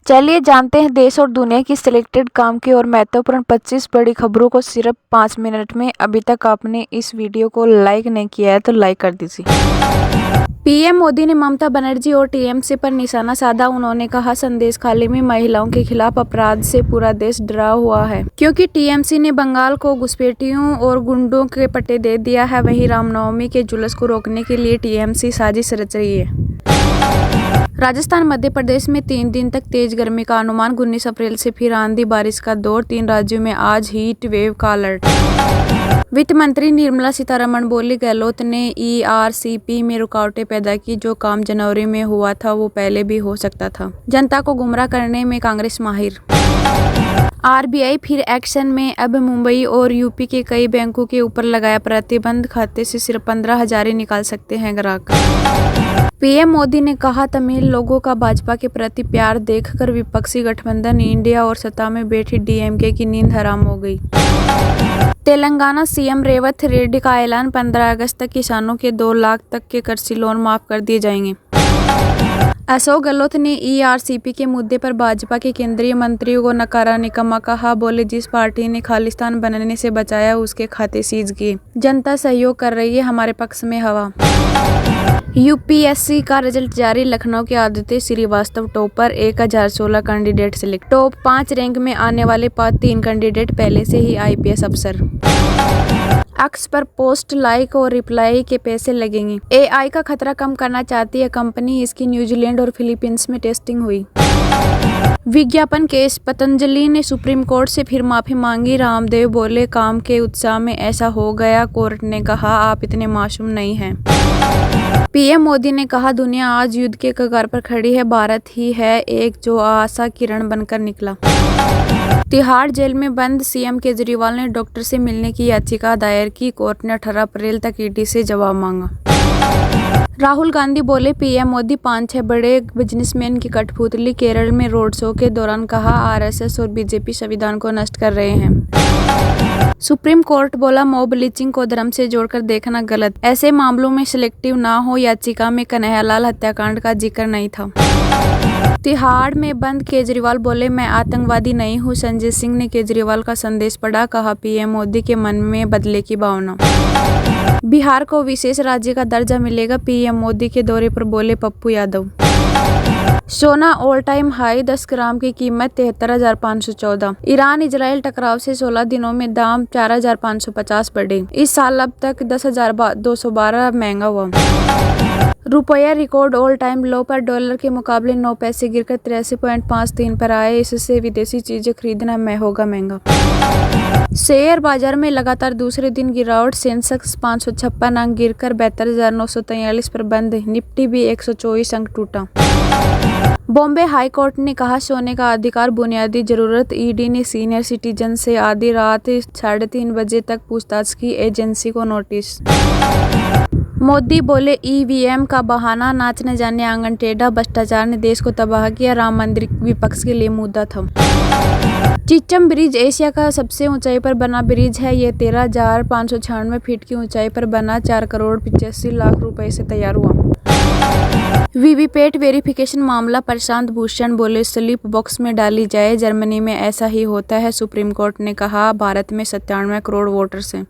चलिए जानते हैं देश और दुनिया की सिलेक्टेड काम की और महत्वपूर्ण 25 बड़ी खबरों को सिर्फ 5 मिनट में। अभी तक आपने इस वीडियो को लाइक नहीं किया है तो लाइक कर दीजिए। पीएम मोदी ने ममता बनर्जी और टीएमसी पर निशाना साधा। उन्होंने कहा, संदेश खाली में महिलाओं के खिलाफ अपराध से पूरा देश डरा हुआ है, क्योंकि टीएमसी ने बंगाल को घुसपैठियों और गुंडों के पट्टे दे दिया है। वहीं रामनवमी के जुलूस को रोकने के लिए टीएमसी साजिश रच रही है। राजस्थान मध्य प्रदेश में 3 दिन तक तेज गर्मी का अनुमान। 19 अप्रैल से फिर आंधी बारिश का दौर। 3 राज्यों में आज हीट वेव का अलर्ट। वित्त मंत्री निर्मला सीतारमण बोली, गहलोत ने ईआरसीपी में रुकावटें पैदा की। जो काम जनवरी में हुआ था वो पहले भी हो सकता था। जनता को गुमराह करने में कांग्रेस माहिर। आरबीआई फिर एक्शन में। अब मुंबई और यूपी के कई बैंकों के ऊपर लगाया प्रतिबंध। खाते से सिर्फ 15,000 ही निकाल सकते हैं ग्राहक। पीएम मोदी ने कहा, तमिल लोगों का भाजपा के प्रति प्यार देखकर विपक्षी गठबंधन इंडिया और सत्ता में बैठी डीएमके की नींद हराम हो गई। तेलंगाना सीएम रेवंत रेड्डी का ऐलान, 15 अगस्त तक किसानों के 2 लाख तक के कृषि लोन माफ कर दिए जाएंगे। अशोक गहलोत ने ईआरसीपी के मुद्दे पर भाजपा के केंद्रीय मंत्रियों को नकारा निकम्मा कहा। बोले, जिस पार्टी ने खालिस्तान बनने से बचाया उसके खाते सीज किए। जनता सहयोग कर रही है, हमारे पक्ष में हवा। यूपीएससी का रिजल्ट जारी। लखनऊ के Aditya Shrivastava topper. 1016 candidate select. Top 5 rank में आने वाले 3 कैंडिडेट पहले से ही आईपीएस अफसर। एक्स पर पोस्ट लाइक और रिप्लाई के पैसे लगेंगे। एआई का खतरा कम करना चाहती है कंपनी। इसकी न्यूजीलैंड और फिलीपींस में टेस्टिंग हुई। विज्ञापन केस। पतंजलि ने सुप्रीम कोर्ट से फिर माफी मांगी। रामदेव बोले, काम के उत्साह में ऐसा हो गया। कोर्ट ने कहा, आप इतने मासूम नहीं हैं। पीएम मोदी ने कहा, दुनिया आज युद्ध के कगार पर खड़ी है। भारत ही है एक जो आशा किरण बनकर निकला। तिहाड़ जेल में बंद सीएम केजरीवाल ने डॉक्टर से मिलने की याचिका दायर की। कोर्ट ने 18 अप्रैल तक ईडी से जवाब मांगा। राहुल गांधी बोले, पीएम मोदी 5-6 बड़े बिजनेसमैन की कठपुतली। केरल में रोड शो के दौरान कहा, आरएसएस और बीजेपी संविधान को नष्ट कर रहे हैं। सुप्रीम कोर्ट बोला, मॉब लिंचिंग को धर्म से जोड़कर देखना गलत। ऐसे मामलों में सिलेक्टिव ना हो। याचिका में कन्हैयालाल हत्याकांड का जिक्र नहीं था। तिहाड़ में बंद केजरीवाल बोले, मैं आतंकवादी नहीं हूँ। संजय सिंह ने केजरीवाल का संदेश पढ़ा। कहा, पीएम मोदी के मन में बदले की भावना। बिहार को विशेष राज्य का दर्जा मिलेगा। पीएम मोदी के दौरे पर बोले पप्पू यादव। सोना ऑल टाइम हाई। 10 ग्राम की कीमत 73,514। ईरान इजराइल टकराव से 16 दिनों में दाम 4,550 बढ़े। इस साल अब तक 10,212 महंगा हुआ। रुपया रिकॉर्ड ऑल टाइम लो पर। डॉलर के मुकाबले 9 पैसे गिरकर 83.53 पर आए। इससे विदेशी चीजें खरीदना होगा महंगा। शेयर बाजार में लगातार दूसरे दिन गिरावट। सेंसेक्स 556 अंक गिरकर 72,943 पर बंद। निफ्टी भी 124 अंक टूटा। बॉम्बे हाई कोर्ट ने कहा, सोने का अधिकार बुनियादी जरूरत। ईडी ने सीनियर सिटीजन से आधी रात 3:30 बजे तक पूछताछ की। एजेंसी को नोटिस। मोदी बोले, ईवीएम का बहाना, नाच न जाने आंगन टेढ़ा। भ्रष्टाचार ने देश को तबाह किया। राम मंदिर विपक्ष के लिए मुद्दा था। चिच्चम ब्रिज एशिया का सबसे ऊंचाई पर बना ब्रिज है। ये 13,596 फीट की ऊंचाई पर बना 4 करोड़ 85 लाख रुपए से तैयार हुआ। वीवीपैट वेरिफिकेशन मामला। प्रशांत भूषण बोले, स्लिप बॉक्स में डाली जाए। जर्मनी में ऐसा ही होता है। सुप्रीम कोर्ट ने कहा, भारत में 97 करोड़ वोटर्स हैं।